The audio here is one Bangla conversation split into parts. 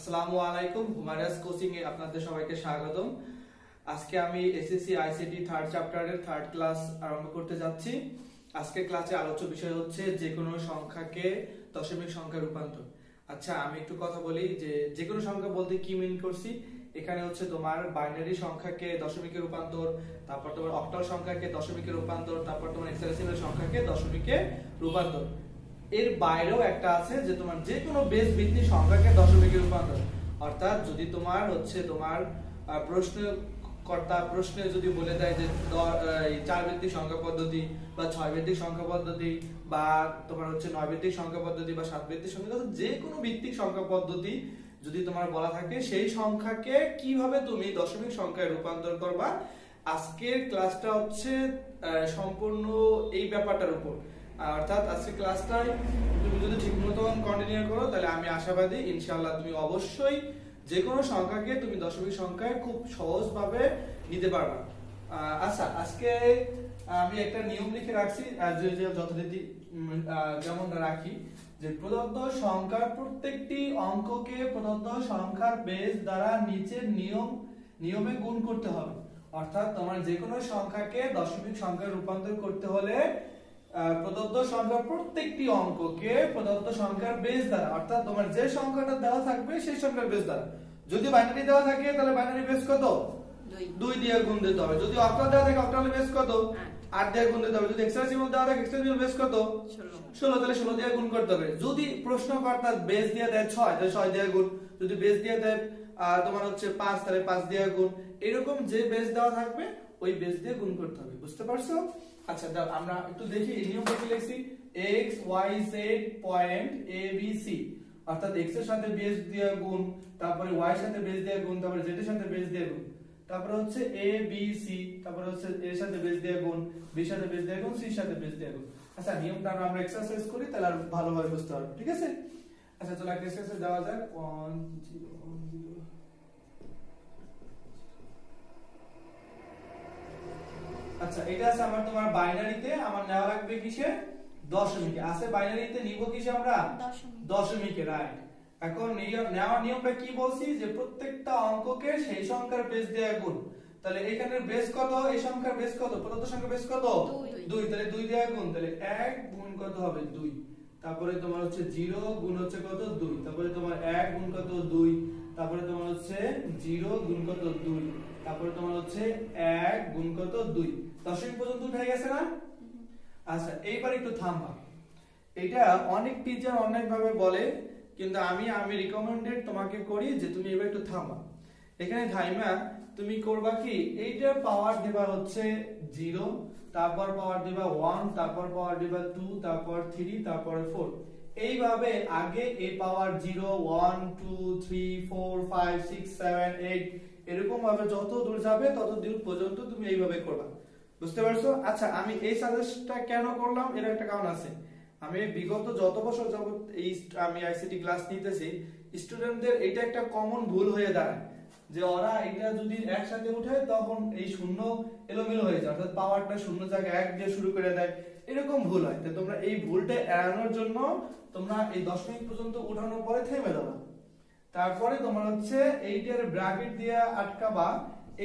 আসসালামু আলাইকুম, হুমায়রাস কোচিং এ আপনাদের সবাইকে স্বাগতম। আজকে আমি এসএসসি আইসিটি থার্ড চ্যাপ্টারের থার্ড ক্লাস আরম্ভ করতে যাচ্ছি। আজকে ক্লাসে আলোচ্য বিষয় হচ্ছে যে কোনো সংখ্যাকে দশমিক সংখ্যায় রূপান্তর। আচ্ছা, আমি একটু কথা বলি যে কোনো সংখ্যা বলতে কি মিন করছি। এখানে হচ্ছে তোমার বাইনারি সংখ্যাকে দশমিকে রূপান্তর, তারপর তোমার অক্টাল সংখ্যাকে দশমিকে রূপান্তর, তারপর তোমার হেক্সাডেসিমাল সংখ্যাকে দশমিকে রূপান্তর। এর বাইরেও একটা আছে যে তোমার যে কোনো বেস ভিত্তিক সংখ্যাকে দশমিকে রূপান্তর। অর্থাৎ যদি তোমার হচ্ছে তোমার প্রশ্নে যদি বলে দেয় যে 4 ভিত্তিক সংখ্যা পদ্ধতি বা 6 ভিত্তিক সংখ্যা পদ্ধতি বা তোমার হচ্ছে 9 ভিত্তিক সংখ্যা পদ্ধতি বা 7 ভিত্তিক সংখ্যা পদ্ধতি, যে কোনো ভিত্তিক সংখ্যা পদ্ধতি যদি তোমার বলা থাকে, সেই সংখ্যাকে কিভাবে তুমি দশমিক সংখ্যায় রূপান্তর করবা, আজকের ক্লাসটা হচ্ছে সম্পূর্ণ এই ব্যাপারটার উপর। অর্থাৎ আজকে ক্লাসটাই তুমি যদি ঠিকমতো কন্টিনিউ করো, তাহলে আমি আশাবাদী ইনশাআল্লাহ তুমি অবশ্যই যে কোনো সংখ্যাকে তুমি দশমিক সংখ্যায় খুব সহজভাবে নিতে পারবা। আচ্ছা, আজকে আমি একটা নিয়ম লিখে রাখছি যথারীতি যেমন রাখি যে প্রদত্ত সংখ্যার প্রত্যেকটি অঙ্ককে প্রদত্ত সংখ্যার বেস দ্বারা নিচের নিয়মে গুণ করতে হবে। অর্থাৎ তোমার যে কোনো সংখ্যাকে দশমিক সংখ্যায় রূপান্তর করতে হলে প্রদত্ত সংখ্যার প্রত্যেকটি অঙ্ককে প্রদত্ত সংখ্যার বেস দ্বারা, অর্থাৎ তোমার যে সংখ্যাটা দেওয়া থাকবে সেই সংখ্যার বেস দ্বারা, যদি বাইনারি দেওয়া থাকে তাহলে বাইনারি বেস কত 2 দিয়ে গুণ দিতে হবে, যদি অক্টাল দেওয়া থাকে অক্টালের বেস কত 8 দিয়ে গুণ দিতে হবে, যদি হেক্সাডেসিমাল দেওয়া থাকে হেক্সাডেসিমাল বেস কত 16, তাহলে 16 দিয়ে গুণ করতে হবে। যদি প্রশ্নকর্তা বেস দিয়ে দেয় 6 তাহলে 6 দিয়ে গুণ, যদি বেস দিয়ে দেয় তোমার হচ্ছে 5 তাহলে 5 দিয়ে গুণ, এরকম যে বেস দেওয়া থাকবে ওই বেস দিয়ে গুণ করতে হবে। বুঝতে পারছো? আচ্ছা, আমরা একটু দেখি এই নিয়মটা কি লিখছি। x y z point a b c, অর্থাৎ x এর সাথে বেস দিয়ে গুণ, তারপরে y এর সাথে বেস দিয়ে গুণ, তারপরে z এর সাথে বেস দিয়ে গুণ, তারপরে হচ্ছে a b c, তারপরে হচ্ছে a এর সাথে বেস দিয়ে গুণ, b এর সাথে বেস দিয়ে গুণ, c এর সাথে বেস দিয়ে গুণ। আচ্ছা, নিয়মটা আমরা এক্সারসাইজ করি তাহলে আর ভালোভাবে বুঝতে পারবে। ঠিক আছে? আচ্ছা, চলো একটা এক্সারসাইজ দেওয়া যাক। 1 0 1 0। আচ্ছা, এটা আছে আমার তোমার বাইনারিতে, আমার নেওয়া লাগবে কিসে দশমিকে। আছে বাইনারিতে নিব কিসে আমরা দশমিকে, রাইট। এখন নেওয়ার নিয়মটা কি বলছি যে প্রত্যেকটা অঙ্ককে সেই সংখ্যার বেস দিয়ে গুণ। তাহলে এখানে বেস কত, এই সংখ্যার বেস কত, প্রদত্ত সংখ্যার বেস কত 2, তাহলে 2 দিয়ে গুণ, তাহলে 1 গুণ কত হবে 2, তারপরে তোমার হচ্ছে 0 গুণ হচ্ছে কত 2, তারপরে তোমার 1 গুণ কত 2, তারপরে তোমার হচ্ছে 0 গুণ কত 2, তারপরে তোমার হচ্ছে 1 গুণ কত 2। দশমিক পর্যন্ত উঠে গেছে না? আচ্ছা, এইবার একটু থামবা। এটা অনেক টিচার অনেক ভাবে বলে, কিন্তু আমি রিকমেন্ডেড তোমাকে করি যে তুমি এবার একটু থামবা। এখানে থাইমা তুমি করবা কি, এইটার পাওয়ার দিবা হচ্ছে 0, তারপর পাওয়ার দিবা 1, তারপর পাওয়ার দিবা 2, তারপর 3, তারপর 4। এইভাবে আগে এই পাওয়ার 0 1 2 3 4 5 6 7 8 এরকম ভাবে যত দূর যাবে তত দূর পর্যন্ত তুমি এইভাবে করবা। বুঝতে পারছো? আচ্ছা, আমি এই সাজেস্টটা কেন করলাম এর একটা কারণ আছে। আমি বিগত যত বছর যাবত আমি আইসিটি ক্লাস নিতেছি, স্টুডেন্টদের এটা একটা কমন ভুল হয়ে দাঁড়ায় যে ওরা এটা যদি একসাথে উঠায় তখন এই শূন্য এলোমেলো হয়ে যায়, অর্থাৎ পাওয়ারটা শূন্য জায়গায় 1 দিয়ে শুরু করে দেয়, এরকম ভুল হয়। তো তোমরা এই ভুলটা এড়ানোর জন্য তোমরা এই দশমিক পর্যন্ত উঠানোর পরে থেমে যাবে, তারপরে তোমার হচ্ছে এইটার ব্র্যাকেট দিয়ে আটকাবা।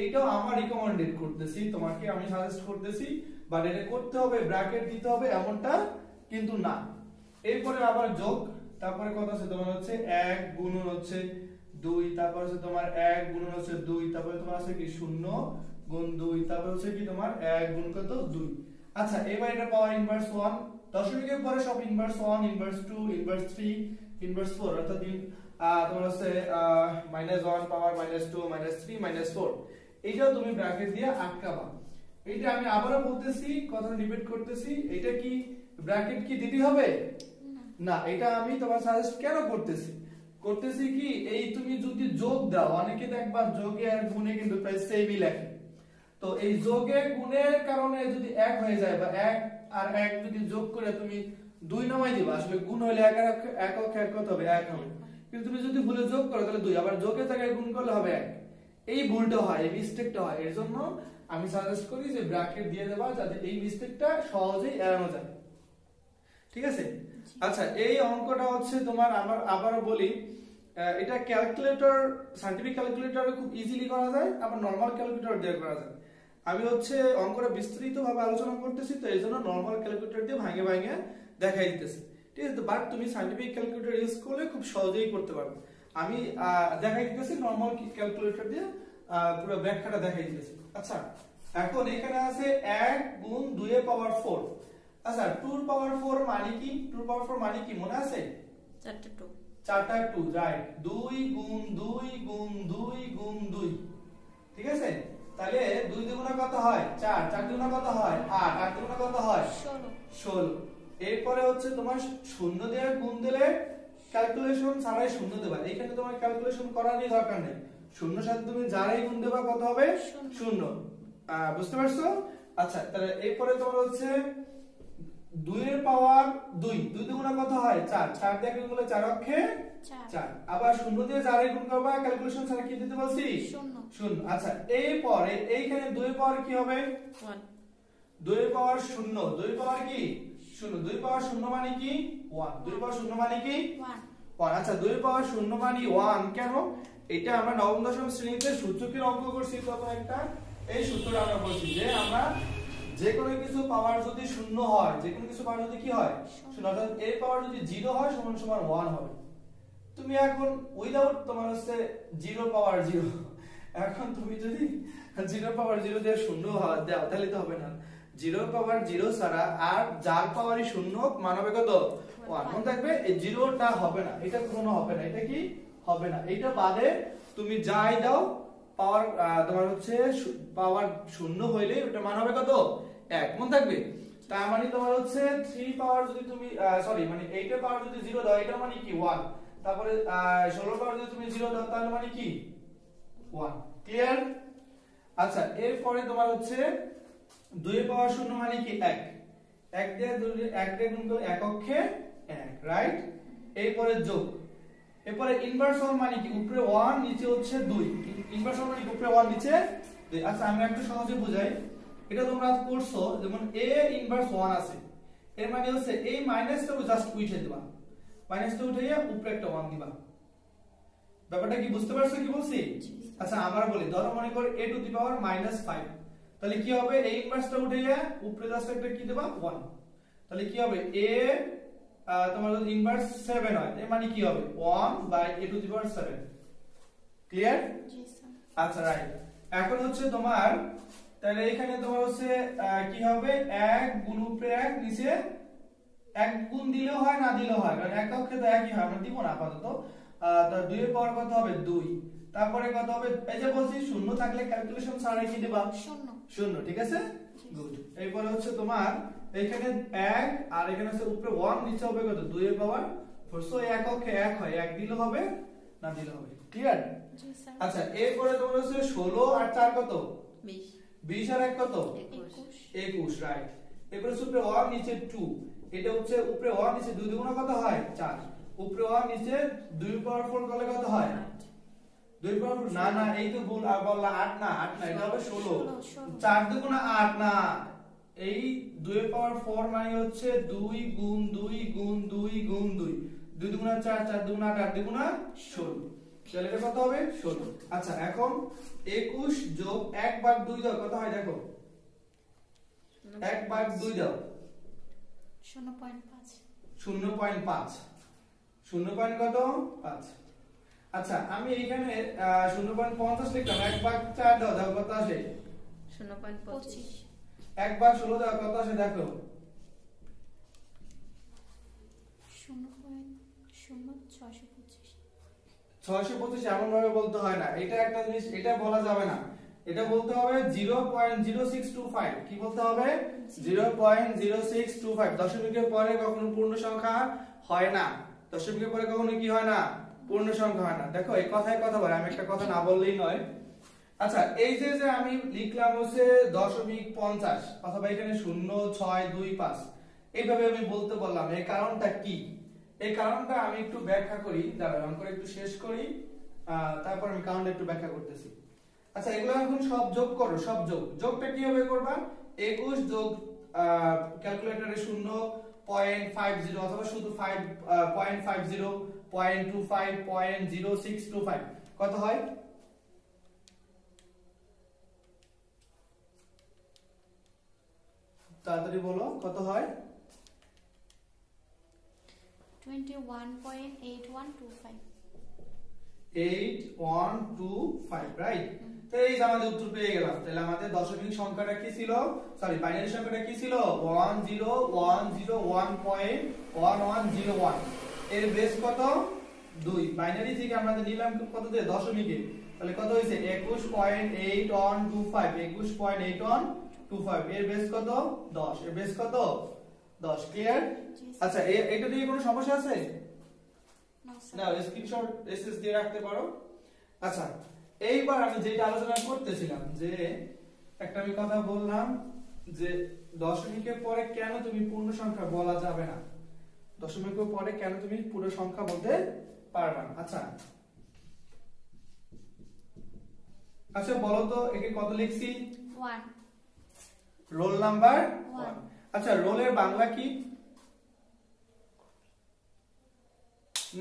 এইটাও আমার রিকমেন্ডেড করতেছি, তোমাকে আমি সাজেস্ট করতেছি, বাট এটা করতে হবে ব্র্যাকেট দিতে হবে এমনটা কিন্তু না। এরপরে আবার যোগ, তারপরে কত আছে তোমার হচ্ছে 1 গুণন হচ্ছে 2, তারপর হচ্ছে তোমার 1 গুণন হচ্ছে 2, তারপরে তোমার আছে কি 0 গুণ 2, তারপর হচ্ছে কি তোমার 1 গুণ কত 2। আচ্ছা, এবার এটা পাওয়ার ইনভার্স 1, দশমিকের পরে সব ইনভার্স 1 ইনভার্স 2 ইনভার্স 3 ইনভার্স 4, অর্থাৎ তোমার হচ্ছে -1 পাওয়ার -2 -3 -4। এইটাও তুমি ব্র্যাকেট দিয়ে আটকাবা। এইটা আমি আবারো বলতেছি, কথা রিপিট করতেছি, এটা কি ব্র্যাকেট কি দিতে হবে না? এটা আমি তোমার সাজেস্ট কেন করতেছি কি, এই তুমি যদি যোগ দাও, অনেকে দেখবা যোগে আর গুণে কিন্তু প্রায় সেমই লেখে। তো এই যোগে গুণের কারণে যদি 1 হয়ে যায় বা 1 আর 1 যদি যোগ করে তুমি 2 নামাই দিবা, আসলে গুণ হলে একক কত হবে 1 হবে, কিন্তু তুমি যদি ভুলে যোগ করো তাহলে 2, আবার যোগের জায়গায় গুণ করলে হবে 1। এই ভুলটা হয়, এই মিস্টেকটা হয়। এর জন্য আমি সাজেস্ট করি যে ব্র্যাকেট দিয়ে দেবা, যাতে এই মিস্টেকটা সহজেই এড়ানো যায়। ঠিক আছে? আচ্ছা, এই অঙ্কটা হচ্ছে তোমার আবারও বলি এটা ক্যালকুলেটর, সায়েন্টিফিক ক্যালকুলেটরে খুব ইজিলি করা যায়, আবার নরমাল ক্যালকুলেটর দিয়ে করা যায়। আমি হচ্ছে অঙ্কটা বিস্তারিতভাবে আলোচনা করতেছি, তো এই জন্য নরমাল ক্যালকুলেটর দিয়ে ভাঙে ভাঙে দেখাই দিতেছি, ঠিক আছে? বাট তুমি সায়েন্টিফিক ক্যালকুলেটর ইউজ করলে খুব সহজেই করতে পারবে। আমি দেখাই দিতেছি নরমাল ক্যালকুলেটর দিয়ে পুরো ব্যাখ্যাটা দেখাই দিতেছি। আচ্ছা, এখন এখানে আছে 1 গুণ 2 এর পাওয়ার 4। আচ্ছা, 2 এর পাওয়ার 4 মানে কি? 2 এর পাওয়ার 4 মানে কি মনে আছে? 4টা 2, রাইট। 2 গুণ 2 গুণ 2 গুণ 2, ঠিক আছে? তাহলে 2 দ্বিগুণে কত হয়? 4, 4 দ্বিগুণে কত হয়? 8, 8 দ্বিগুণে কত হয়? 16। এরপরে হচ্ছে তোমার শূন্য দিয়ে গুণ দিলে ক্যালকুলেশন ছাড়াই শূন্য দেবা, এখানে তোমার ক্যালকুলেশন করারই দরকার নেই। শূন্যর সাথে তুমি যারাই গুণ দেবা কত হবে? শূন্য। বুঝতে পারছো? আচ্ছা, তাহলে এরপরে তোমার হচ্ছে 2 এর পাওয়ার 2, 2 দ্বিগুণে কত হয়? 4, 4 দিয়ে গুণ করলে 4 অক্ষে 4। আবার শূন্য দিয়ে যারাই গুণ করবা ক্যালকুলেশন ছাড়া কি দিতে বলছি? শূন্য। আচ্ছা, এরপরে এইখানে 2 এর পাওয়ার কি হবে? 1। 2 এর পাওয়ার 0, 2 এর পাওয়ার কি? 0, 2 এর পাওয়ার 0 মানে কি? 1, 2 এর পাওয়ার 0 মানে কি? 1। আচ্ছা, 2 এর পাওয়ার 0 মানে 1 কেন? এটা আমরা নবম দশম শ্রেণীতে সূচকের অঙ্ক করছি, তখন একটা এই সূত্রটা আমরা বলছি যে আমরা যে কোনো কিছু পাওয়ার যদি 0 হয়, যে কোনো কিছু পাওয়ার যদি কি হয়? 0, অর্থাৎ এর পাওয়ার যদি 0 হয় সমান সমান 1 হবে। তুমি এখন উইদাউট তোমার হচ্ছে 0 পাওয়ার 0, এখন তুমি যদি 0 পাওয়ার 0 দিয়ে 0 দাও তাহলে তো হবে না। 0 পাওয়ার 0 ছাড়া আর যার পাওয়ারই 0 মান হবে কত? 1। মনে থাকবে এই 0টা হবে না, এটা কোনো হবে না, এটা কি হবে না। এটা বাদে তুমি যাই দাও পাওয়ার তোমার হচ্ছে পাওয়ার 0 হইলে ওটা মান হবে কত? 1। মনে থাকবে? তার মানে তোমার হচ্ছে 3 পাওয়ার যদি তুমি সরি মানে 8 এর পাওয়ার যদি 0 দাও এটা মানে কি? 1। তারপরে 16 পাওয়ার যদি তুমি 0 দাও তাহলে মানে কি? 1। ক্লিয়ার? আচ্ছা, এরপরে তোমার হচ্ছে 2 এর পাওয়ার 0 মানে কি? 1, 1 দিয়ে 1 দিয়ে গুণ করলে 1 অক্ষে 1, রাইট? এরপরে যোগ, এরপরে ইনভার্স হল মানে কি? উপরে 1 নিচে হচ্ছে 2, ইনভার্স হল মানে কি? উপরে 1 নিচে 2। আচ্ছা, আমি একটু সহজে বুঝাই, এটা তোমরা করছো, যেমন a ইনভার্স 1 আছে, এর মানে হচ্ছে এই মাইনাসটাও জাস্ট উঠে দিবা, মাইনাসটা উঠাইয়া উপরে একটা 1 দিবা। ব্যাপারটা কি বুঝতে পারছো কি বলছি? আচ্ছা, আমরা বলি, ধরো মনে করো a টু দি পাওয়ার -5, তাহলে কি হবে? এই ইনভার্সটা উঠাইয়া উপরে জাস্ট একটা কি দেবা? 1। তাহলে কি হবে? a তোমার যদি ইনভার্স 7 হয় এর মানে কি হবে? 1 by a to the power 7। Clear? জি স্যার। আচ্ছা, রাইট। এখন হচ্ছে তোমার তাহলে এখানে তোমার হচ্ছে কি হবে? 1 গুণ উপরে 1 নিচে 1 গুণ দিলেও হয় না দিলেও হয়, কারণ এক অক্ষে তো একই হয়, আমরা দিব না আপাতত। তার 2 এর পাওয়ার কত হবে? 2। তারপরে কত হবে? এই যে বলছি শূন্য থাকলে ক্যালকুলেশন ছাড়াই কি দিবা? শূন্য। ঠিক আছে, গুড। এরপরে হচ্ছে তোমার এখানে 1 আর এখানে হচ্ছে উপরে 1 নিচে হবে কত? 2 এর পাওয়ার 4। সো এক অক্ষে এক হয়, 1 দিলে হবে না দিলে হবে। ক্লিয়ার? জি স্যার। আচ্ছা, এরপরে তোমার হচ্ছে 16 আর 4 কত? 20, 20 আর 1 কত? 21, রাইট। এরপরে উপরে 1 নিচে 2, এটা হচ্ছে উপরে 1 নিচে 2 দ্বিগুণ কত হয়? 4, উপরে 1 নিচে 2 এর পাওয়ার 4 করলে কত হয়? 2 এর পাওয়ার 4। না না, এই তো ভুল, আর বললা 8 না, 8 না, এটা হবে 16। 4 দ্বিগুণ 8 না, এই 2 এর পাওয়ার 4 মানে হচ্ছে 2 গুণ 2 গুণ 2 গুণ 2, 2 দ্বিগুণ 4, 4 দ্বিগুণ 8, 8 দ্বিগুণ 16, তাহলে এটা কত হবে? 16। আচ্ছা, এখন 21 যোগ 1 ভাগ 2 দাও কত হয় দেখো? 1 ভাগ 2 দাও 0.5, 0.5, 0. কত? 5। আচ্ছা, আমি এইখানে 0.50 লিখলাম, 1 ভাগ 4 দাও, দাও কত আসে? 0.25। 1 ভাগ 16 দাও কত আসে দেখো? 625। এমন ভাবে বলতে হয় না, এটা একটা জিনিস, এটা বলা যাবে না, এটা বলতে হবে 0.0625। কি বলতে হবে? 0.0625। দশমিকের পরে কখনো পূর্ণ সংখ্যা হয় না, দশমিকের পরে কখনো কি হয় না? পূর্ণ সংখ্যা হয় না। দেখো এই কথায় কথা বলে, আমি একটা কথা না বললেই নয়। আচ্ছা, এই যে যে আমি লিখলাম হচ্ছে 0.50 অথবা এখানে 0.625, এইভাবে আমি বলতে বললাম, এই কারণটা কি? এই কারণটা আমি একটু ব্যাখ্যা করি, দাঁড়াও অঙ্কটা একটু শেষ করি, তারপর আমি কারণটা একটু ব্যাখ্যা করতেছি। আচ্ছা, এগুলো এখন সব যোগ করো, সব যোগটা কিভাবে করবা? 21 যোগ ক্যালকুলেটরে 0.50 অথবা শুধু 5.50 0.25 0.0625 কত হয়? তাড়াতাড়ি বলো কত হয়? 21.8125 8125 রাইট। তো এই যে আমাদের উত্তর পেয়ে গেলাম। তাহলে আমাদের দশমিক সংখ্যাটা কি ছিল, সরি বাইনারি সংখ্যাটা কি ছিল? 10101.1101। এর বেস কত? 2। বাইনারি থেকে আমরা নিলাম কত দিয়ে? দশমিকে। তাহলে কত হইছে? 21.8125 21.8125। এর বেস কত? 10। এর বেস কত? 10। ক্লিয়ার? আচ্ছা এটা দিয়ে কোনো সমস্যা আছে? না, স্ক্রিনশট এসএস দিয়ে রাখতে পারো। আচ্ছা এইবার আমি যেটা আলোচনা করতেছিলাম যে একটা আমি কথা বললাম যে দশমিকের পরে কেন তুমি পূর্ণ সংখ্যা বলা যাবে না, দশমিকের পরে কেন তুমি পূর্ণ সংখ্যা বলতে পারবে না। আচ্ছা আচ্ছা বলো তো একে কত লিখছি? 1 রোল নাম্বার 1। 1। আচ্ছা রোলের বাংলা কি?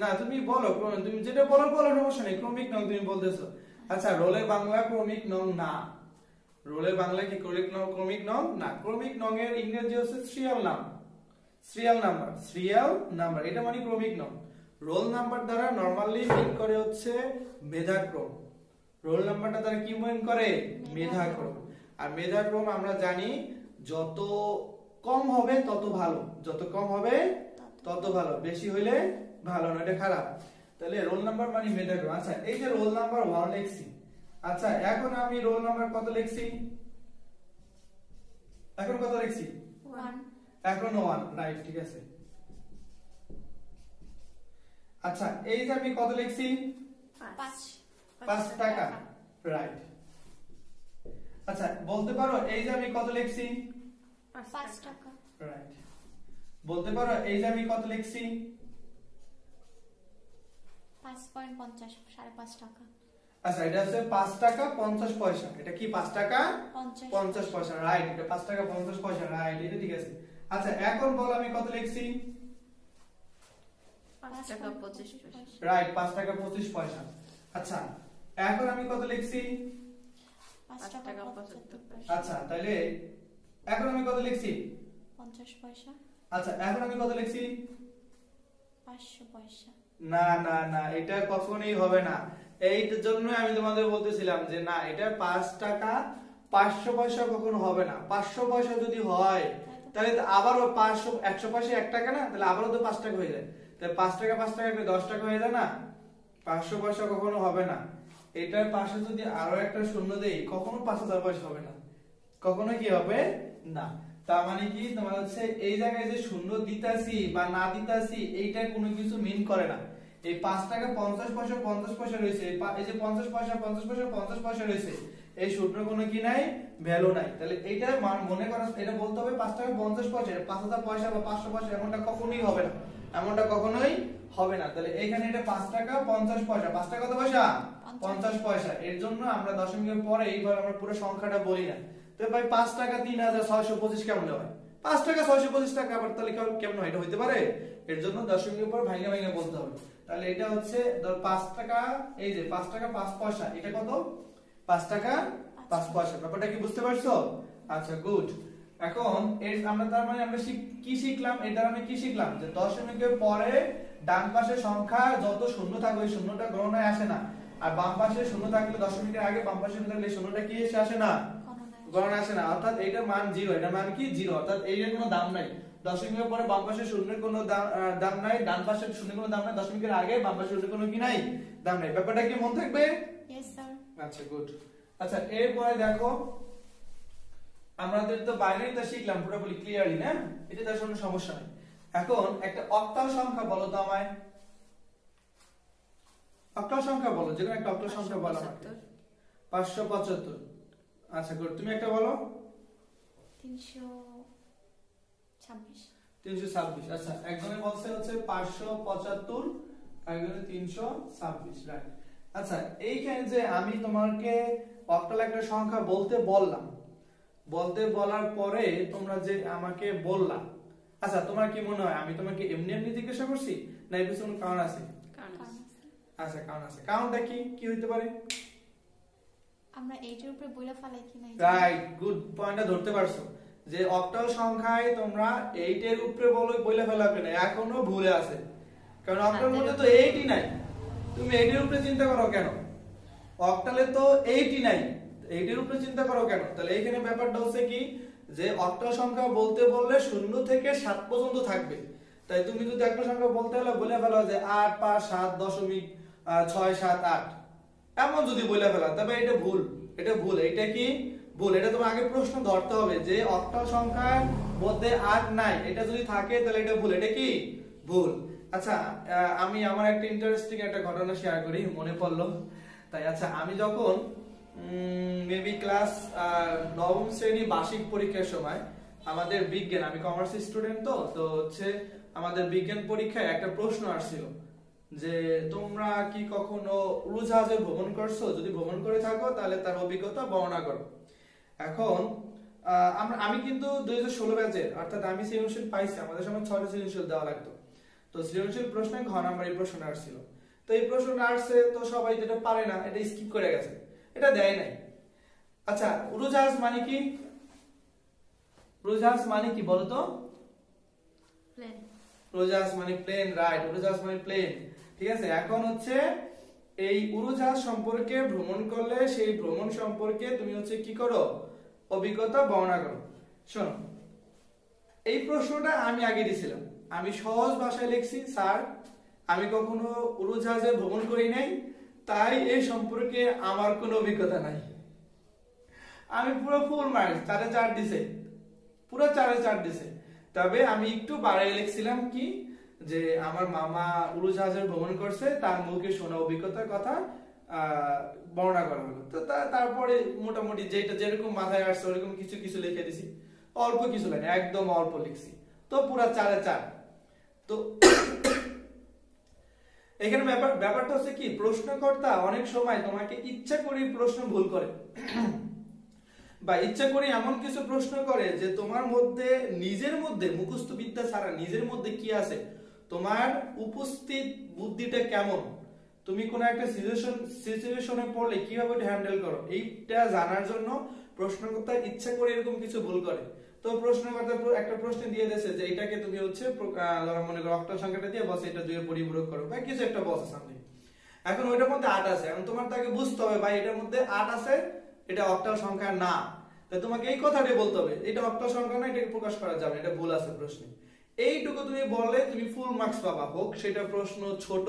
না তুমি বলো, তুমি যেটা বলো সমস্যা নেই, ক্রমিক নং তুমি বলতেছো। আচ্ছা রোলের বাংলা ক্রমিক নং না। রোলের বাংলা কি ক্রমিক নং না। ক্রমিক নং এর ইংরেজি হচ্ছে সিরিয়াল নাম, সিরিয়াল নাম্বার, সিরিয়াল নাম্বার, এটা মানে ক্রমিক নং। রোল নাম্বার দ্বারা নরমালি মিন করে হচ্ছে মেধাক্রম। রোল নাম্বারটা দ্বারা কি মিন করে? মেধাক্রম। আর মেধাক্রম আমরা জানি যত কম হবে তত ভালো, যত কম হবে তত ভালো, বেশি হইলে ভালো না, এটা খারাপ। তাহলে রোল নাম্বার মানে মেধাক্রম। আচ্ছা এই যে রোল নাম্বার 1 লিখছি, আচ্ছা এখন আমি রোল নাম্বার কত লিখছি? এখন কত লিখছি? 1 এখন 1 রাইট, ঠিক আছে। আচ্ছা এই যে আমি কত লিখছি? 5 টাকা রাইট। আচ্ছা বলতে পারো এই যে আমি কত লিখছি? 5 টাকা রাইট। বলতে পারো এই যে আমি কত লিখছি? 5.50 5.5 টাকা। আচ্ছা এটা হচ্ছে 5 টাকা 50 পয়সা। এটা কি 5 টাকা 50 পয়সা রাইট। এটা 5 টাকা 50 পয়সা রাইট, এটা ঠিক আছে। আচ্ছা এখন বলো আমি কত লিখছি? 5 টাকা 25 পয়সা রাইট, 5 টাকা 25 পয়সা। আচ্ছা এখন আমি কত লিখছি? 5 টাকা 75 পয়সা। আচ্ছা তাহলে এখন আমি কত লিখছি? 50 পয়সা। আচ্ছা এখন আমি কত লিখছি? 500 পয়সা। না না না, এটা কখনোই হবে না। এইটার জন্য আমি তোমাদের বলতেছিলাম যে না, এটা 5 টাকা 500 পয়সা কখনো হবে না। 500 পয়সা যদি হয় তাহলে আবারও 500 100 পয়সা 1 টাকা না, তাহলে আবারও তো 5 টাকা হয়ে যায়। তাহলে 5 টাকা 5 টাকা করে 10 টাকা হয়ে যায় না। 500 পয়সা কখনো হবে না। এটার পাশে যদি আরো একটা শূন্য দেই কখনো 5000 পয়সা হবে না, কখনো কি হবে না। তার মানে কি তোমার হচ্ছে এই জায়গায় যে শূন্য দিতাছি বা না দিতাছি এইটা কোনো কিছু মিন করে না। এই 5 টাকা 50 পয়সা 50 পয়সা রয়েছে, এই যে 50 পয়সা 50 পয়সা 50 পয়সা রয়েছে, এই সূত্র কোনো কি নাই, ভ্যালু নাই। তাহলে এইটা মনে করো এটা বলতে হবে 5 টাকা 50 পয়সা, 5000 পয়সা বা 500 পয়সা এমনটা কখনোই হবে না, এমনটা কখনোই হবে না। তাহলে এখানে এটা 5 টাকা 50 পয়সা, 5 টাকা কত পয়সা? 50 পয়সা। এর জন্য আমরা দশমিকের পরে এইভাবে আমরা পুরো সংখ্যাটা বলি না। তো ভাই 5 টাকা 3625 কেমন হয়? 5 টাকা 625 টাকা আবার তাহলে কেমন হয়? এটা হইতে পারে? এর জন্য দশমিকের পর ভাঙা ভাঙা বলতে হবে। তাহলে এটা হচ্ছে 5 টাকা, এই যে 5 টাকা 5 পয়সা, এটা কত? 5 টাকা 5 পয়সা। ব্যাপারটা কি বুঝতে পারছো? আচ্ছা গুড। এখন এর আমরা তার মানে আমরা কি শিখলাম? এটা আমি কি শিখলাম? যে দশমিকের পরে ডান পাশের সংখ্যা যত শূন্য থাকবে ওই শূন্যটা গণনায় আসে না, আর বাম পাশে শূন্য থাকলে দশমিকের আগে বাম পাশে শূন্য থাকলে শূন্যটা কি এসে আসে না, গণনা আসে না। অর্থাৎ এটার মান 0, এটার মান কি 0, অর্থাৎ এর কোনো দাম নাই। দশমিকের পরে বাম পাশে শূন্যের কোনো দাম নাই, ডান পাশে শূন্যের কোনো দাম নাই, দশমিকের আগে বাম পাশে শূন্যের কোনো কি নাই, দাম নাই। ব্যাপারটা কি মনে থাকবে? Yes sir. আচ্ছা গুড। আচ্ছা এরপরে দেখো আমাদের তো বাইনারিটা শিখলাম পুরোপুরি ক্লিয়ারলি না, এটা তার কোনো সমস্যা নাই। এখন একটা অক্টাল সংখ্যা বলো তো আমায়, অক্টাল সংখ্যা বলো, যে কোনো একটা অক্টাল সংখ্যা বলো আমাকে। 575। আচ্ছা গুড, তুমি একটা বলো। 326। 326। আচ্ছা একজনে বলছে হচ্ছে 575, একজনে 326 রাইট। আচ্ছা এইখানে যে আমি তোমাকে অক্টাল একটা সংখ্যা বলতে বললাম, বলতে বলার পরে তোমরা যে আমাকে বললা, আচ্ছা তোমার কি মনে হয় আমি তোমাকে এমনি এমনি জিজ্ঞাসা করছি না এর পিছনে কারণ আছে? আচ্ছা কাউন্ট আছে, কাউন্টটা কি কি হইতে পারে? আমরা 8 এর উপরে বইলা ফেলাই কি নাই? রাইট, গুড পয়েন্টটা ধরতে পারছো যে অক্টাল সংখ্যায় তোমরা 8 এর উপরে বলে ফেলাবে না, এখনো ভুলে আছে, কারণ অক্টাল মধ্যে তো 8ই নাই। তুমি 8 এর উপরে চিন্তা করো কেন? অক্টালে তো 8ই নাই, 8 এর উপরে চিন্তা করো কেন? তাহলে এখানে ব্যাপারটা হচ্ছে কি যে অক্টাল সংখ্যা বলতে বললে 0 থেকে 7 পর্যন্ত থাকবে। তাই তুমি যদি একটা সংখ্যা বলতে হলে বলে ফেলো যে 8 5 7 দশমিক 6 7 8 এমন যদি বলে ফেলা, তবে এটা ভুল, এটা ভুল। এটা কি ভুল? এটা তোমার আগে প্রশ্ন ধরতে হবে যে অক্টাল সংখ্যার মধ্যে 8 নাই, এটা যদি থাকে তাহলে এটা ভুল। এটা কি ভুল? আচ্ছা আমি আমার একটা ইন্টারেস্টিং একটা ঘটনা শেয়ার করি, মনে পড়লো তাই। আচ্ছা আমি যখন মেবি ক্লাস 9ম শ্রেণী বার্ষিক পরীক্ষার সময় আমাদের বিজ্ঞান, আমি কমার্স স্টুডেন্ট তো হচ্ছে আমাদের বিজ্ঞান পরীক্ষায় একটা প্রশ্ন আসছিল যে তোমরা কি কখনো উড়োজাহাজে ভ্রমণ করছো? যদি ভ্রমণ করে থাকো তাহলে তার অভিজ্ঞতা বর্ণনা করো। এখন আমি কিন্তু 2016 ব্যাচের, অর্থাৎ আমি সৃজনশীল পাইছি, আমাদের সময় 6টা সৃজনশীল দেওয়া লাগতো। তো সৃজনশীল প্রশ্নে ঘ নাম্বার এই প্রশ্নটা আসছিল। তো এই প্রশ্নটা আসছে তো সবাই যেটা পারে না এটা স্কিপ করে গেছে, এটা দেয় নাই। আচ্ছা উড়োজাহাজ মানে কি? উড়োজাহাজ মানে কি বলো তো? প্লেন। উড়োজাহাজ মানে প্লেন, রাইট, উড়োজাহাজ মানে প্লেন। ঠিক আছে, এখন হচ্ছে এই উড়োজাহাজ সম্পর্কে ভ্রমণ করলে সেই ভ্রমণ সম্পর্কে তুমি হচ্ছে কি করো? অভিজ্ঞতা বর্ণনা করো। শোনো, এই প্রশ্নটা আমি আগে দিয়েছিলাম, আমি সহজ ভাষায় লিখছি, স্যার আমি কখনো উড়োজাহাজে ভ্রমণ করি নাই, তাই এই সম্পর্কে আমার কোনো অভিজ্ঞতা নাই। আমি পুরো ফুল মার্কস 4.5 দিছে, পুরো 4.5 দিছে। তবে আমি একটু বাড়াই লিখছিলাম কি যে আমার মামা উড়োজাহাজে ভ্রমণ করছে, তার মুখে শোনা অভিজ্ঞতার কথা বর্ণনা করা হলো। তো তারপরে মোটামুটি যেটা যেরকম মাথায় আসছে ওরকম কিছু কিছু লিখে দিছি, অল্প কিছু লাইন, একদম অল্প লিখছি, তো পুরা 4.5। তো এখানে ব্যাপারটা হচ্ছে কি, প্রশ্নকর্তা অনেক সময় তোমাকে ইচ্ছা করে প্রশ্ন ভুল করে বা ইচ্ছা করে এমন কিছু প্রশ্ন করে যে তোমার মধ্যে নিজের মধ্যে মুখস্থ বিদ্যা ছাড়া নিজের মধ্যে কি আছে, তোমার উপস্থিত বুদ্ধিটা কেমন, তুমি কোন একটা সিচুয়েশনে পড়লে কিভাবে এটা হ্যান্ডেল করো, এইটা জানার জন্য প্রশ্নকর্তা ইচ্ছা করে এরকম কিছু ভুল করে। তো প্রশ্নকর্তা একটা প্রশ্ন দিয়ে দিয়েছে যে এটাকে তুমি হচ্ছে মনে করো অক্টাল সংখ্যাটা দিয়ে বসে এটা 2 এর পরিপূরক করো বা কিছু একটা বসে সামনে। এখন ওইটার মধ্যে 8 আছে, এখন তোমার তাকে বুঝতে হবে ভাই এটার মধ্যে 8 আছে, এটা অক্টাল সংখ্যা না। তাই তোমাকে এই কথাটাই বলতে হবে, এটা অক্টাল সংখ্যা না, এটাকে প্রকাশ করা যাবে না, এটা ভুল আছে প্রশ্নে। এইটুকু তুমি বললে তুমি ফুল মার্কস পাবা, হোক সেটা প্রশ্ন ছোট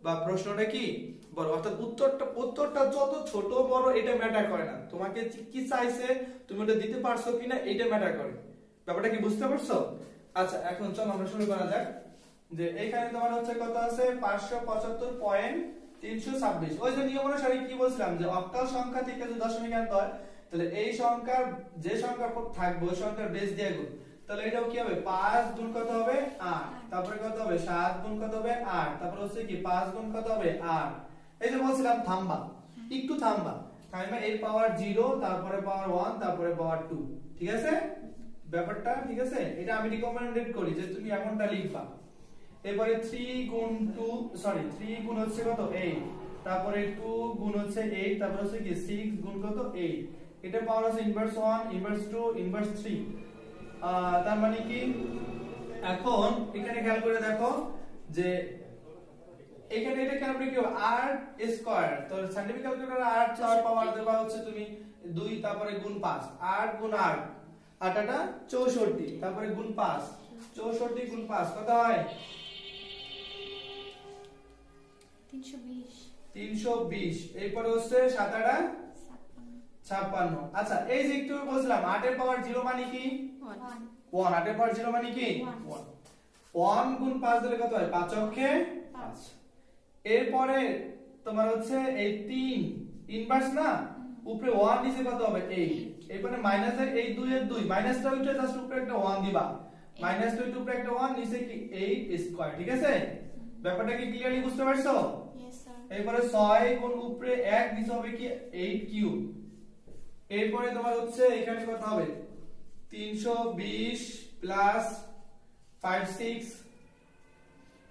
বা প্রশ্নটা কি বড়, অর্থাৎ উত্তরটা যত ছোট বড় এটা ম্যাটার করে না, তোমাকে কি চাইছে তুমি ওটা দিতে পারছো কিনা এটা ম্যাটার করে। ব্যাপারটা কি বুঝতে পারছো? আচ্ছা এখন চলো আমরা শুরু করা যাক। যে এইখানে তোমার হচ্ছে কত আছে? 575.326। ওই যে নিয়ম অনুসারে কি বলছিলাম যে অক্টাল সংখ্যা থেকে যদি দশমিক আনতে হয় তাহলে এই সংখ্যার যে সংখ্যা থাকবে ওই সংখ্যার বেস দিয়ে গুণ। তাহলে এটাও কি হবে? 5 গুণ কত হবে? 8। তারপরে কত হবে? 7 গুণ কত হবে? 8। তারপরে হচ্ছে কি 5 গুণ কত হবে? 8। এই যে বলছিলাম থামবা, একটু থামবা, এর পাওয়ার 0, তারপরে পাওয়ার 1, তারপরে পাওয়ার 2। ঠিক আছে ব্যাপারটা? ঠিক আছে, এটা আমি রিকমেন্ডেড করি যে তুমি এমনটা লিখবা। এবারে 3 গুণ 2 সরি 3 গুণ হচ্ছে কত? 8। তারপরে 2 গুণ হচ্ছে 8, তারপরে হচ্ছে কি 6 গুণ কত? 8। এটা পাওয়ার আছে ইনভার্স 1, ইনভার্স 2, ইনভার্স 3। তার মানে কি এখন এখানে খেয়াল করে দেখো যে এখানে এটা ক্যালকুলেট কি হবে? r square. তো সাইন্টিফিক ক্যালকুলেটরে r পাওয়ার দেবা হচ্ছে তুমি 2, তারপরে গুণ 5, 8 গুণ 8, 8 টা 64, তারপরে গুণ 5, 64 গুণ 5 কত হয়? 320। 320। এরপরে হচ্ছে 7 টা 56। আচ্ছা এই যে একটু বলছিলাম 8 এর পাওয়ার 0 মানে কি? 1। 8 এর পাওয়ার 0 মানে কি? 1। 1 গুণ 5 দিলে কত হয়? 5 অক্ষে 5। এরপরে তোমার হচ্ছে এই 3 ইনভার্স না, উপরে 1 নিচে কত হবে? 8। এরপরে মাইনাস এই 2 এর 2 মাইনাসটা উঠে জাস্ট উপরে একটা 1 দিবা, মাইনাস 2 এর উপরে একটা 1, নিচে কি 8 স্কয়ার। ঠিক আছে ব্যাপারটা কি ক্লিয়ারলি বুঝতে পারছো? Yes sir. এরপরে 6 গুণ উপরে 1 নিচে হবে কি 8 কিউব। এরপরে তোমার হচ্ছে এখানে কত হবে? 320 প্লাস 5 6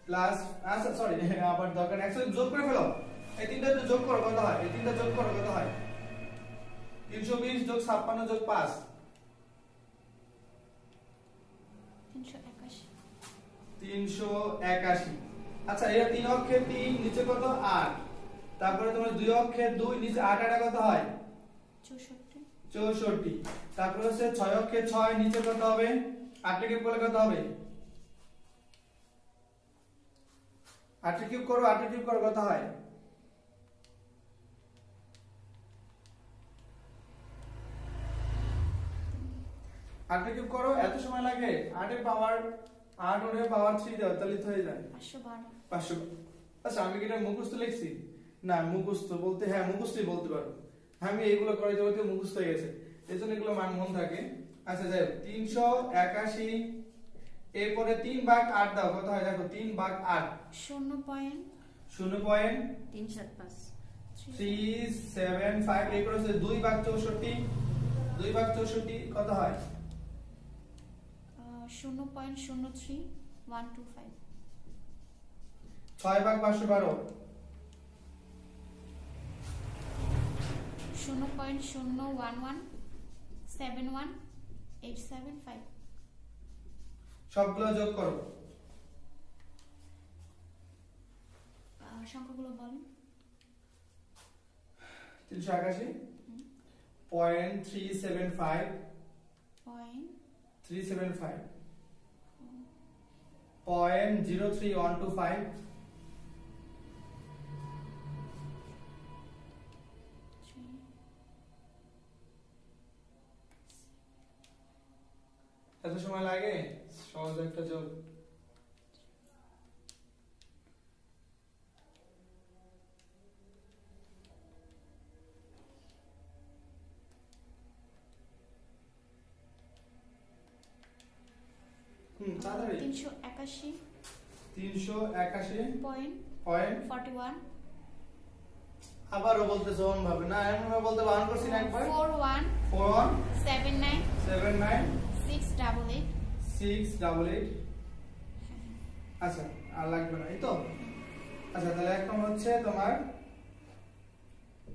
প্লাস আচ্ছা সরি আবার দরকার নেই অ্যাকচুয়ালি যোগ করে ফেলো এই তিনটা তো যোগ করো কত হয় এই তিনটা যোগ করো কত হয় 320 যোগ 56 যোগ 5 381 আচ্ছা এর তিন অক্ষের 3 নিচে কত 8 তারপরে তোমার দুই অক্ষের 2 নিচে 8 8 কত হয় 64 তারপরে হচ্ছে 6 অক্ষের 6 নিচে কত হবে 8 কিউব করলে কত হবে 8 কিউব করো 8 কিউব করো কত হয় 8 কিউব করো এত সময় লাগে 8 এর পাওয়ার 8 ওর পাওয়ার 3 দাও তাহলে হয়ে যায় 512 আচ্ছা আমি কি এটা মুখস্থ লিখছি না মুখস্থ বলতে হ্যাঁ মুখস্থই বলতে পারো আমি এইগুলো করে যাবতে মুখস্থ হয়ে গেছে এজন্য এগুলো মান মন থাকে আচ্ছা যাই 381 এরপরে 3 ভাগ 8 দাও কত হয় দেখো 3 ভাগ 8 0.375 এরপর হচ্ছে 2 ভাগ 64 কত হয় 0.03125 6 ভাগ 512 0.011711875 সবগুলো যোগ করো সংখ্যাগুলো বলেন 381 0.375 0.03125 এত সময় লাগে সহজ একটা যোগ তাড়াতাড়ি 381.41 আবারও বলতে জোন ভাবে না এমন ভাবে বলতে বারণ করছি না একবার 4179 688 আচ্ছা আর লাগবে না এই তো আচ্ছা তাহলে এক নম্বর হচ্ছে তোমার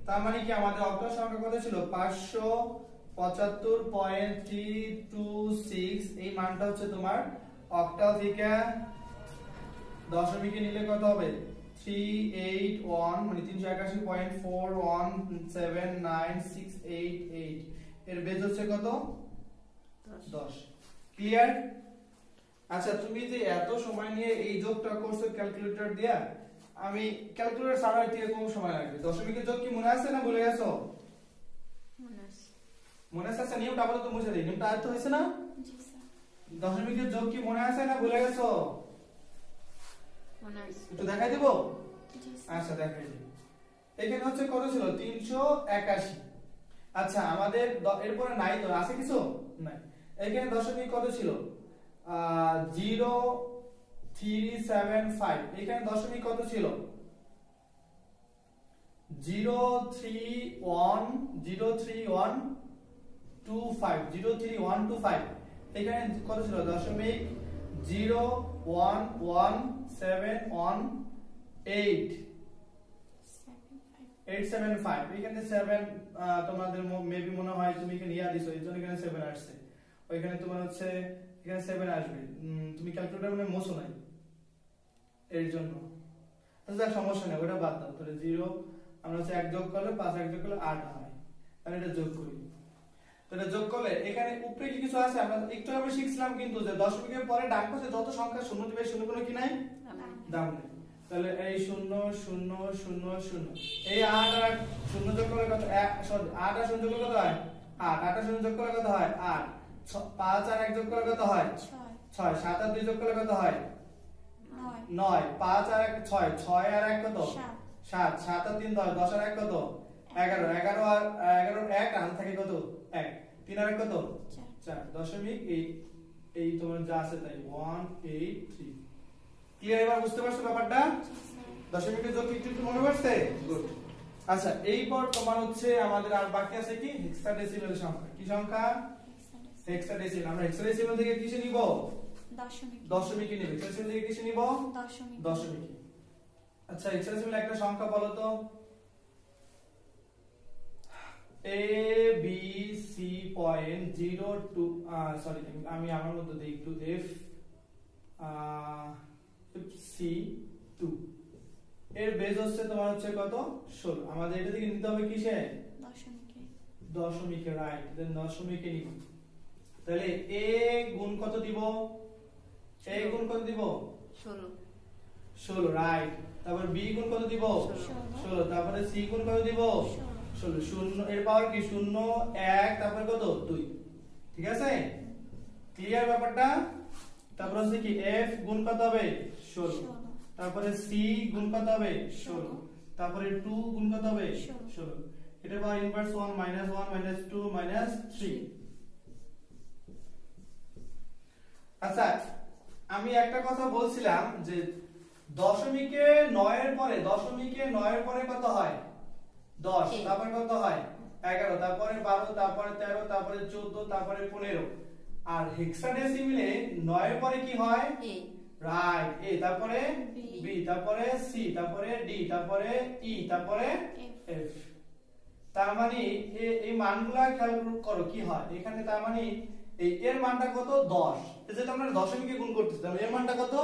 তার মানে কি আমাদের অক্টাল সংখ্যা কত ছিল 575.326 এই মানটা হচ্ছে তোমার অক্টাল থেকে দশমিকে নিলে কত হবে 381 মানে 381.4179688 এর বেজ হচ্ছে কত 10 ক্লিয়ার আচ্ছা তুমি যে এত সময় নিয়ে এই যোগটা করছো ক্যালকুলেটর দিয়া আমি ক্যালকুলেটর ছাড়া থেকে কম সময় লাগবে দশমিকের যোগ কি মনে আছে না ভুলে গেছো মনে আছে নিয়মটা আপাতত মুছে দেই নিয়মটা আয়ত্ত হয়েছে না জি স্যার দশমিকের যোগ কি মনে আছে না ভুলে গেছো মনে আছে একটু দেখাই দেব জি আচ্ছা দেখাই দিই এখানে হচ্ছে কত ছিল 381 আচ্ছা আমাদের এরপরে নাই তো আছে কিছু নাই এখানে দশমিক কত ছিল 0375 এখানে দশমিক কত ছিল 03125 এখানে কত ছিল দশমিক 0117875 এখানে 7 তোমাদের মেবি মনে হয় তুমি এখানে ইয়া দিছো এইজন্য এখানে 7 আসছে ওইখানে তোমার হচ্ছে এখানে 7 আসবে তুমি ক্যালকুলেটর মানে মোছো নাই এর জন্য আচ্ছা সমস্যা নেই ওটা বাদ দাও তাহলে 0 আমরা হচ্ছে 1 যোগ করলে 5 1 যোগ করলে 8 হয় তাহলে এটা যোগ করি তাহলে যোগ করলে এখানে উপরে কি কিছু আছে আমরা একটু আগে শিখছিলাম কিন্তু যে দশমিকের পরে ডান পাশে যত সংখ্যা শূন্য দিবে শূন্য কোনো কি নাই দাম নেই তাহলে এই 0 0 0 0 এই 8 আর 0 যোগ করলে কত 8 আর 0 যোগ করলে কত হয় 8 8 আর 0 যোগ করলে কত হয় 8 5 আর 1 যোগ করলে কত হয় 6 7 আর 2 যোগ করলে কত হয় 9 5 আর 1 6 6 আর 1 কত 7 7 আর 3 10 10 আর 1 কত 11 11 আর 11 1 আর থাকে কত 1 3 আর 1 কত 4 দশমিক এই তোমার যা আছে তাই 183 ক্লিয়ার এবার বুঝতে পারছো ব্যাপারটা দশমিকের যোগ একটু মনে পড়ছে গুড আচ্ছা এইবার তোমার হচ্ছে আমাদের আর বাকি আছে কি হেক্সাডেসিমাল সংখ্যা কি সংখ্যা হেক্সাডেসিমাল আমরা হেক্সাডেসিমাল থেকে কিসে নিব দশমিকে নিবে। এক্সের দিকে কিসে নিব? দশমিকে। আচ্ছা এক্সের একটা সংখ্যা বলো তো। A B C point 0 2 sorry আমি আমার মধ্যে দেই একটু F C 2 এর বেস হচ্ছে তোমার হচ্ছে কত 16। আমাদের এটা থেকে নিতে হবে কিসে? দশমিকে রাইট। দেন দশমিকে নিব। তাহলে A গুণ কত দিব? A গুণ কত দিব? 16 রাইট। তারপর B গুণ কত দিব? 16। তারপরে C গুণ কত দিব? 16। 0 এর পাওয়ার কি? 0 1 তারপরে কত 2। ঠিক আছে, ক্লিয়ার ব্যাপারটা? তারপর হচ্ছে কি F গুণ কত হবে? 16। তারপরে C গুণ কত হবে? 16। তারপরে 2 গুণ কত হবে? 16। এটা পাওয়ার ইনভার্স 1 1 2 3। আচ্ছা আমি একটা কথা বলছিলাম যে দশমিকে 9 এর পরে কত হয়? 10। তারপরে কত হয়? 11। তারপরে 12, তারপরে 13, তারপরে 14, তারপরে 15। আর হেক্সাডেসিমেলে 9 এর পরে কি হয়? রাইট। A তারপরে B তারপরে C তারপরে D তারপরে E তারপরে F। তার মানে এই মানগুলা খেয়াল করো কি হয় এখানে। তার মানে এই এর মানটা কত? 10। এই যে আমরা দশমিকে গুণ করতেছি, তাহলে এর মানটা কত?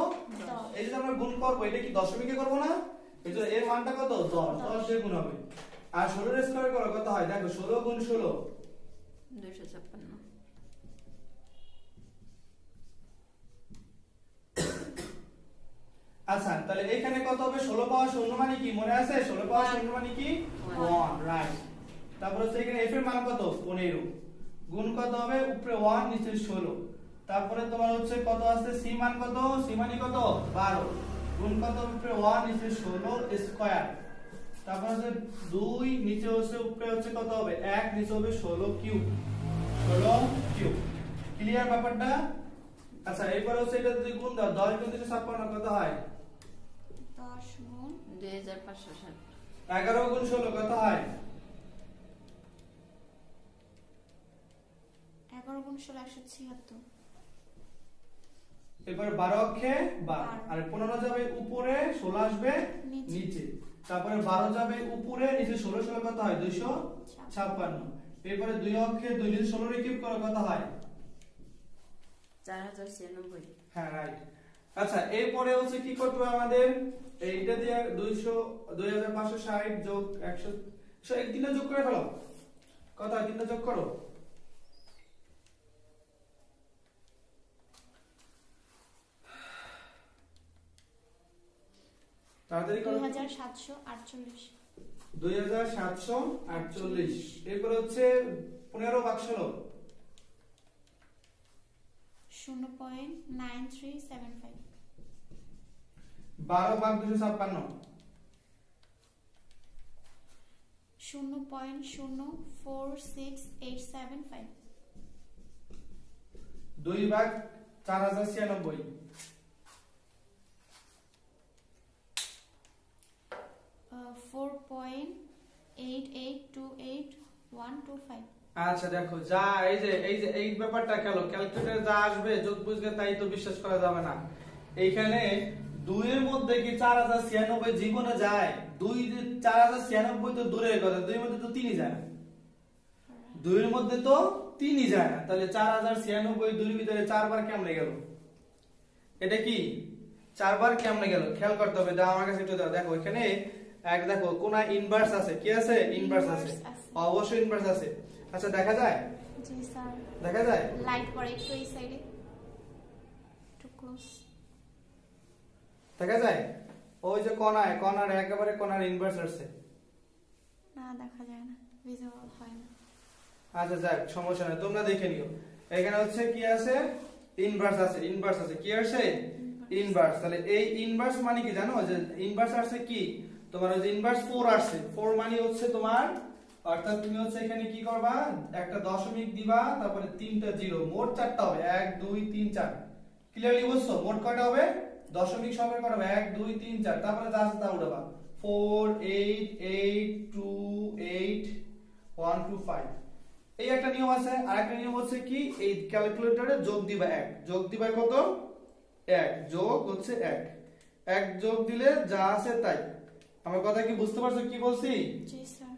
10। এই যে আমরা গুণ করব, এটা কি দশমিকে করব না? এই যে এর মানটা কত? 10। 10 দিয়ে গুণ হবে। আর 16 এর স্কয়ার করো কত হয়? দেখো 16 গুণ 16 256। আচ্ছা তাহলে এখানে কত হবে? 16 পাওয়ার 0 মানে কি মনে আছে? 16 পাওয়ার 0 মানে কি? 1 রাইট। তারপর হচ্ছে এখানে f এর মান কত? 15। গুণ কত হবে? উপরে 1 নিচে 16। তারপরে তোমার হচ্ছে কত আছে? c মান কত? c মানে কত? 12। গুণ কত? উপরে 1 নিচে 16 স্কয়ার। তারপর হচ্ছে 2 নিচে হচ্ছে উপরে হচ্ছে কত হবে? 1 নিচে হবে 16 কিউব। 16 কিউব। ক্লিয়ার ব্যাপারটা? আচ্ছা এরপর হচ্ছে এটা যদি গুণ দাও 10 গুণ 256 কত হয়? 10 গুণ 2560। 11 গুণ 16 কত হয়? 11 গুণ 16 176। এবার 12 অক্ষে 12। আর 15 যাবে উপরে, 16 আসবে নিচে। তারপরে 12 যাবে উপরে, নিচে 16 16 কত হয়? 256। এরপরে 2 অক্ষে 2 নিচে 16 রে কিউব করো কত হয়? 4096। হ্যাঁ রাইট। আচ্ছা এরপরে হচ্ছে কি করতে হবে আমাদের? এইটা দিয়ে 200 2560 যোগ 100 এই তিনটা যোগ করে ফেলো। কত হয়? তিনটা যোগ করো। তাড়াতাড়ি করো। 2748। 2748। এরপর হচ্ছে 15 ভাগ 16 0.9375। 12 ভাগ 256 0.046875। 2 ভাগ 4096 4.8828125। আচ্ছা দেখো যা এই ব্যাপারটা ক্যালকুলেটর যা আসবে যোগ বুঝবে তাই তো বিশ্বাস করা যাবে না। এইখানে 2 এর মধ্যে কি 4096 জীবনে যায়? 2 4096 তো দূরের কথা, 2 এর মধ্যে তো 3ই যায় না। 2 এর মধ্যে তো 3ই যায় না, তাহলে 4096 2 এর ভিতরে 4 বার কেমনে গেল? এটা কি 4 বার কেমনে গেল খেয়াল করতে হবে। দাও আমার কাছে একটু দাও। দেখো এখানে এক দেখো কোনা ইনভার্স আছে। কি আছে? ইনভার্স আছে, অবশ্যই ইনভার্স আছে। আচ্ছা দেখা যায়? জি স্যার দেখা যায়। লাইট পড়ে একটু এই সাইডে টু ক্লোজ দেখা যায়। ওই যে কর্নার একেবারে কর্নার ইনভার্স আছে না, দেখা যায় না, ভিজিবল হয় না। আচ্ছা যাক সমস্যা নাই, তোমরা দেখে নিও। এখানে হচ্ছে কি আছে? ইনভার্স আছে। কি আছে? ইনভার্স। তাহলে এই ইনভার্স মানে কি জানো? যে ইনভার্স আছে কি তোমার ওই যে ইনভার্স 4 আসছে। 4 মানে হচ্ছে তোমার, অর্থাৎ তুমি হচ্ছে এখানে কি করবা? একটা দশমিক দিবা, তারপরে 3টা জিরো, মোট 4টা হবে। 1 2 3 4। ক্লিয়ারলি বুঝছো? মোট কয়টা হবে? দশমিক সংখ্যা কয়টা হবে? 1 2 3 4। তারপরে যা আছে তা উঠাবা। 4 8 8 2 8 1 2 5। এই একটা নিয়ম আছে। আর একটা নিয়ম হচ্ছে কি এই ক্যালকুলেটরে যোগ দিবা 1। যোগ দিবা কত? 1 যোগ হচ্ছে 1 1 যোগ দিলে যা আছে তাই। আমার কথা কি বুঝতে পারছো কি বলছি? জি স্যার।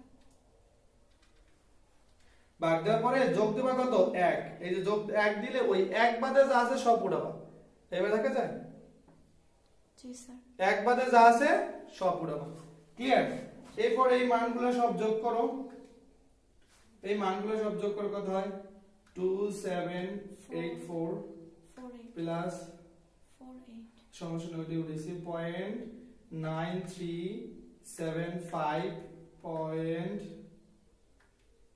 ভাগ দেওয়ার পরে যোগ দেবা কত 1, এই যে যোগ 1 দিলে ওই 1 বাদে যা আছে সব উঠাবা। এভাবে দেখা যায়? জি স্যার। 1 বাদে যা আছে সব উঠাবা। ক্লিয়ার? এরপর এই মানগুলো সব যোগ করো। এই মানগুলো সব যোগ করে কত হয়? 2784 প্লাস 48 সমস্যা ওইটা উঠেছি 0.9375 পয়েন্ট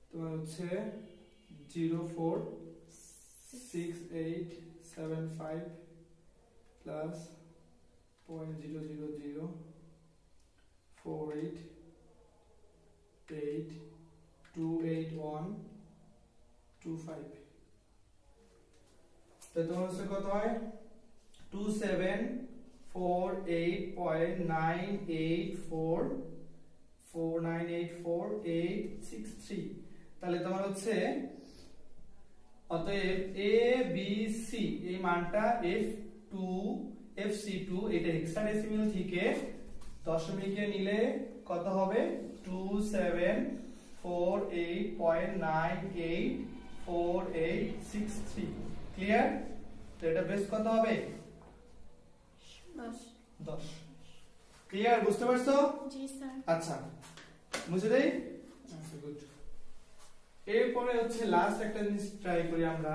তোমার হচ্ছে 0.4685 প্লাস 0.0048828128125 তো তোমার হচ্ছে কত হয় 2748.9844984,863 তাহলে তোমার হচ্ছে অতএব এ বি সি এই মানটা F2 FC2 এটা হেক্সাডেসিমাল থেকে দশমিকে নিলে কত হবে 2748.984,863 ক্লিয়ার? তো এটা বেস কত হবে 10 ক্লিয়ার? বুঝতে পারছো? জি স্যার। আচ্ছা বুঝে দেই? আচ্ছা গুড। এরপরে হচ্ছে লাস্ট একটা জিনিস ট্রাই করি আমরা।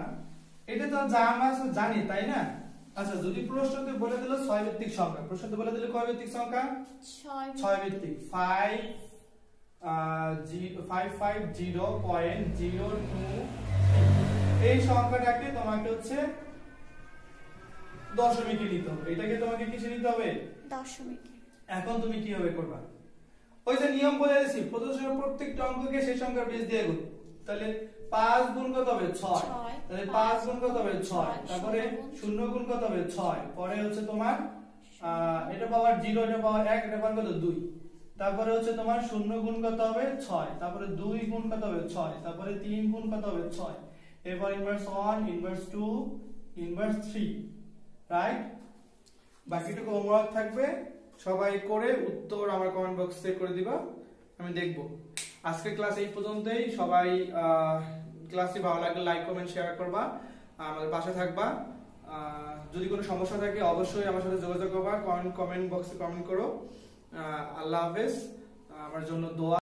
এটা তো যা আমরা জানি তাই না? আচ্ছা যদি প্রশ্নতে বলে দিল 6 ভিত্তিক সংখ্যা, প্রশ্নতে বলে দিল কয় ভিত্তিক সংখ্যা? 6 ভিত্তিক 5550.02 এই সংখ্যাটাকে তোমাকে হচ্ছে দশমিকে নিতে হবে। এটাকে তোমাকে কিসে নিতে হবে? দশমিকে। এখন তুমি কিভাবে করবা? ওই যে নিয়ম বলে দিয়েছি প্রদর্শনের প্রত্যেকটা অঙ্ককে সেই সংখ্যার বেস দিয়ে গুণ। তাহলে 5 গুণ কত হবে 6, তাহলে 5 গুণ কত হবে 6, তারপরে 0 গুণ কত হবে 6, পরে হচ্ছে তোমার এটা পাওয়ার 0, এটা পাওয়ার 1, এটা পাওয়ার কত 2, তারপরে হচ্ছে তোমার 0 গুণ কত হবে 6, তারপরে 2 গুণ কত হবে 6, তারপরে 3 গুণ কত হবে 6, এরপর ইনভার্স 1, ইনভার্স 2, ইনভার্স 3, রাইট? বাকিটুকু হোমওয়ার্ক থাকবে, সবাই করে উত্তর আমার কমেন্ট বক্সে করে দিবা, আমি দেখব। আজকের ক্লাস এই পর্যন্তই। সবাই ক্লাসটি ভালো লাগলে লাইক কমেন্ট শেয়ার করবা, আমাদের পাশে থাকবা। যদি কোনো সমস্যা থাকে অবশ্যই আমার সাথে যোগাযোগ করবা, কমেন্ট বক্সে কমেন্ট করো। আল্লাহ হাফেজ। আমার জন্য দোয়া।